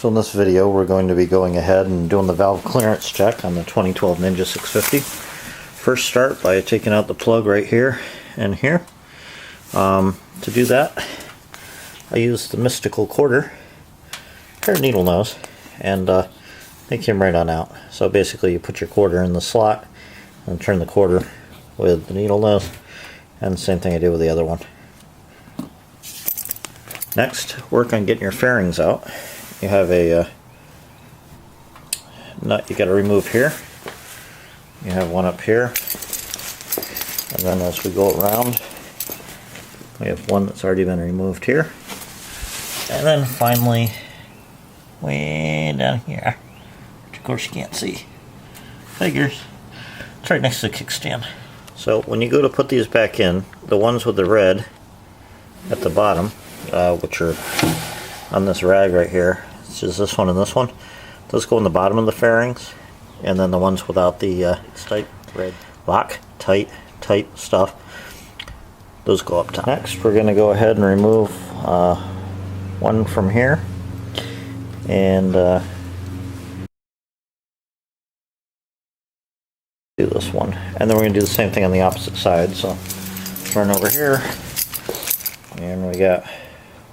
So in this video we're going to be going ahead and doing the valve clearance check on the 2012 Ninja 650. First start by taking out the plug right here and here. To do that I use the mystical quarter, or needle nose, and they came right on out. So basically you put your quarter in the slot and turn the quarter with the needle nose, and the same thing I did with the other one. Next, work on getting your fairings out. You have a nut you got to remove here. You have one up here, and then as we go around we have one that's already been removed here, and then finally way down here, which of course you can't see, figures, it's right next to the kickstand. So when you go to put these back in, the ones with the red at the bottom, which are on this rag right here, it's just this one and this one, those go in the bottom of the fairings, and then the ones without the tight red lock, tight stuff, those go up top. Next we're going to go ahead and remove one from here, and do this one, and then we're going to do the same thing on the opposite side. So turn over here, and we got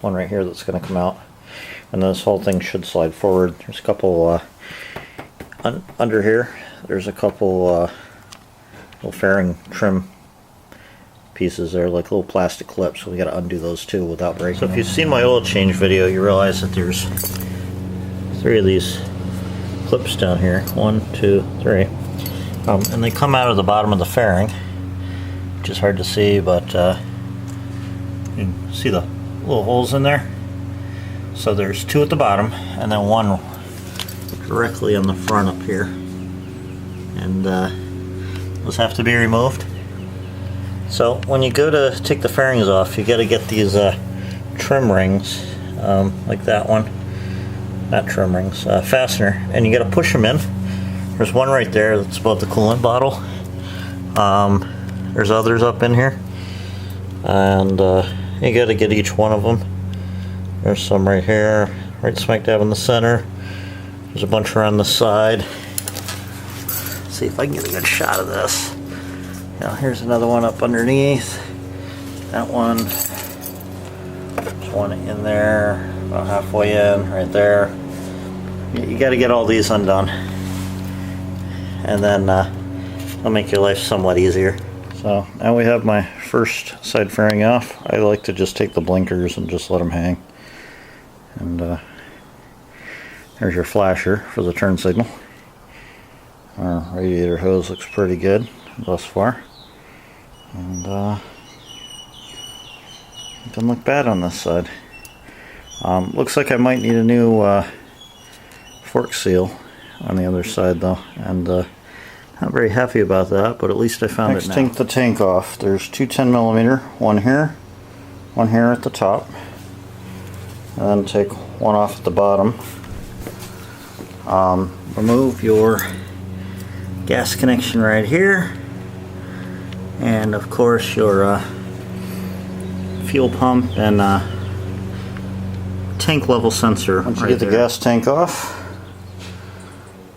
one right here that's going to come out, and this whole thing should slide forward. There's a couple under here, there's a couple little fairing trim pieces there, like little plastic clips, so we got to undo those too without breaking. So if you've seen my oil change video, you realize that there's 3 of these clips down here, 1, 2, 3, and they come out of the bottom of the fairing, which is hard to see, but you can see the little holes in there. So there's 2 at the bottom and then one directly on the front up here, and those have to be removed. So when you go to take the fairings off, you got to get these trim rings, like that one, not trim rings, fastener, and you got to push them in. There's one right there that's above the coolant bottle. There's others up in here, and you got to get each one of them. There's some right here, right smack dab in the center. There's a bunch around the side. Let's see if I can get a good shot of this. Now here's another one up underneath. That one, there's one in there, about halfway in, right there. You got to get all these undone, and then it'll make your life somewhat easier. So now we have my first side fairing off. I like to just take the blinkers and just let them hang. And there's your flasher for the turn signal. Our radiator hose looks pretty good thus far, and it doesn't look bad on this side. Looks like I might need a new fork seal on the other side though, and not very happy about that, but at least I found it now. Next, take the tank off. There's 2 10mm, one here at the top, and then take one off at the bottom. Remove your gas connection right here, and of course your fuel pump and tank level sensor. Once you get the gas tank off,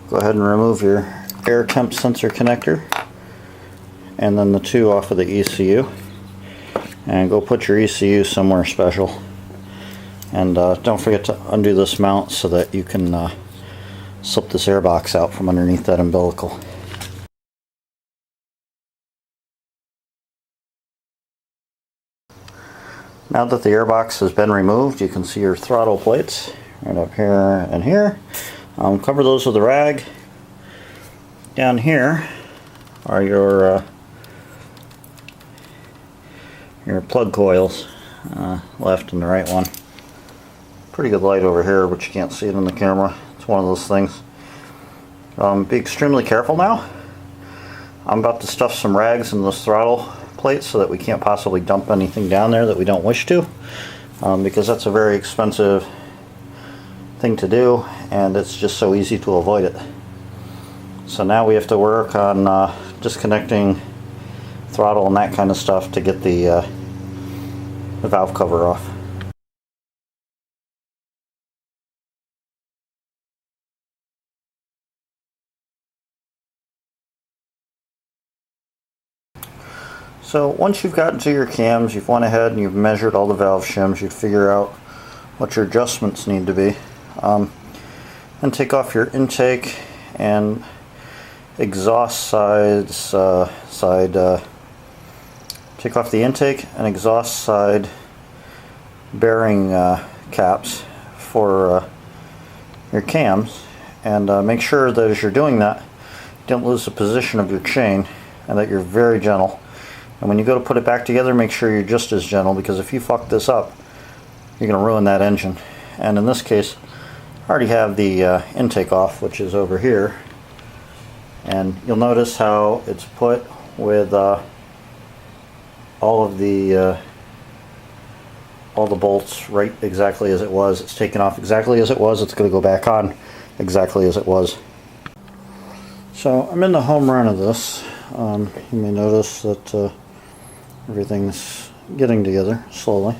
go ahead and remove your air temp sensor connector, and then the 2 off of the ECU, and go put your ECU somewhere special. And don't forget to undo this mount so that you can slip this air box out from underneath that umbilical. Now that the air box has been removed, you can see your throttle plates right up here and here. Cover those with a rag. Down here are your plug coils, left and the right one. Pretty good light over here, but you can't see it in the camera. It's one of those things. Be extremely careful now. I'm about to stuff some rags in those throttle plates so that we can't possibly dump anything down there that we don't wish to, because that's a very expensive thing to do, and it's just so easy to avoid it. So now we have to work on disconnecting throttle and that kind of stuff to get the valve cover off. So once you've gotten to your cams, you've went ahead and you've measured all the valve shims, you'd figure out what your adjustments need to be. And take off your intake and exhaust sides, take off the intake and exhaust side bearing caps for your cams, and make sure that as you're doing that, you don't lose the position of your chain and that you're very gentle. And when you go to put it back together, make sure you're just as gentle, because if you fuck this up, you're going to ruin that engine. And in this case, I already have the intake off, which is over here. And you'll notice how it's put with all the bolts right exactly as it was. It's taken off exactly as it was. It's going to go back on exactly as it was. So I'm in the home run of this. You may notice that everything's getting together slowly.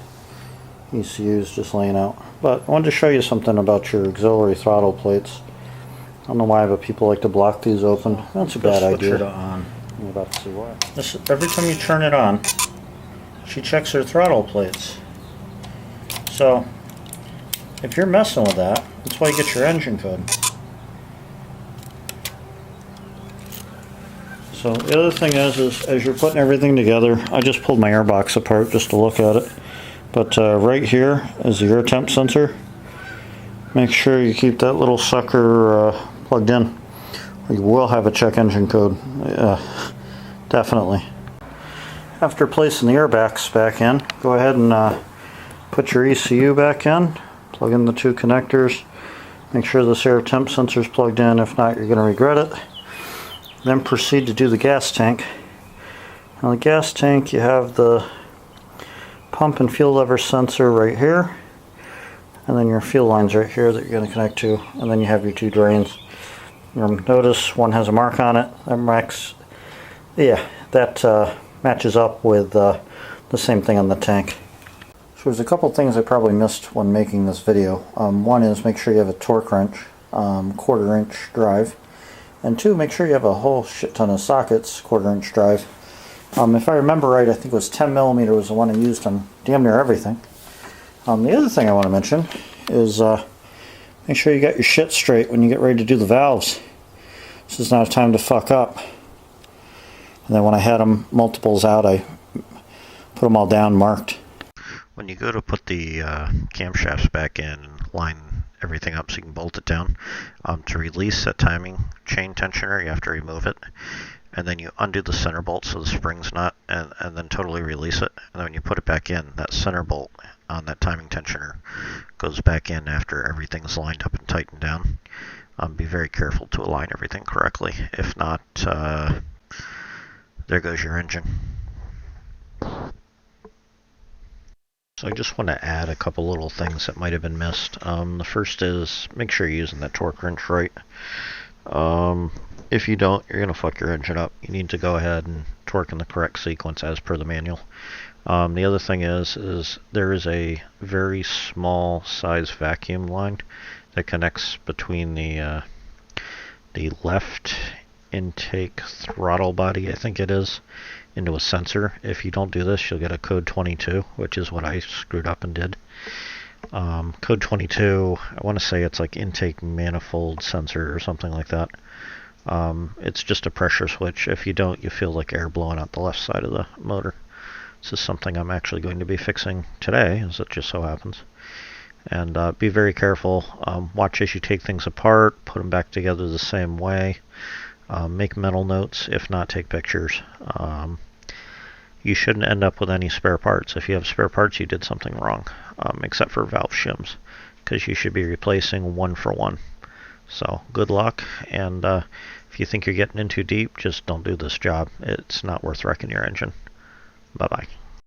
ECU's just laying out. But I wanted to show you something about your auxiliary throttle plates. I don't know why, but people like to block these open. That's a bad idea. You're about to see why. Every time you turn it on, she checks her throttle plates. So if you're messing with that, that's why you get your engine code. So the other thing is as you're putting everything together, I just pulled my airbox apart just to look at it. But right here is the air temp sensor. Make sure you keep that little sucker plugged in, or you will have a check engine code. Definitely. After placing the airbags back in, go ahead and put your ECU back in. Plug in the two connectors. Make sure this air temp sensor is plugged in. If not, you're going to regret it. Then proceed to do the gas tank. Now the gas tank, you have the pump and fuel lever sensor right here, and then your fuel lines right here that you're going to connect to, and then you have your two drains. Notice one has a mark on it. That matches up with the same thing on the tank. So there's a couple things I probably missed when making this video. One is make sure you have a torque wrench, 1/4 inch drive. And two, make sure you have a whole shit ton of sockets, 1/4 inch drive. If I remember right, I think it was 10mm was the one I used on damn near everything. The other thing I want to mention is make sure you got your shit straight when you get ready to do the valves. This is not a time to fuck up. And then when I had them multiples out, I put them all down marked. When you go to put the camshafts back in and line everything up so you can bolt it down, to release that timing chain tensioner, you have to remove it. And then you undo the center bolt so the spring's not, and then totally release it. And then when you put it back in, that center bolt on that timing tensioner goes back in after everything's lined up and tightened down. Be very careful to align everything correctly. If not, there goes your engine. So I just want to add a couple little things that might have been missed. The first is make sure you're using that torque wrench right. If you don't, you're going to fuck your engine up. You need to go ahead and torque in the correct sequence as per the manual. The other thing is there is a very small size vacuum line that connects between the left intake throttle body, I think it is, into a sensor. If you don't do this, you'll get a code 22, which is what I screwed up and did. Code 22, I want to say it's like intake manifold sensor or something like that. It's just a pressure switch. If you don't, you feel like air blowing out the left side of the motor. This is something I'm actually going to be fixing today, as it just so happens. And be very careful. Watch as you take things apart, put them back together the same way. Make mental notes. If not, take pictures. You shouldn't end up with any spare parts. If you have spare parts, you did something wrong, except for valve shims, because you should be replacing 1 for 1. So good luck, and if you think you're getting in too deep, just don't do this job. It's not worth wrecking your engine. Bye-bye.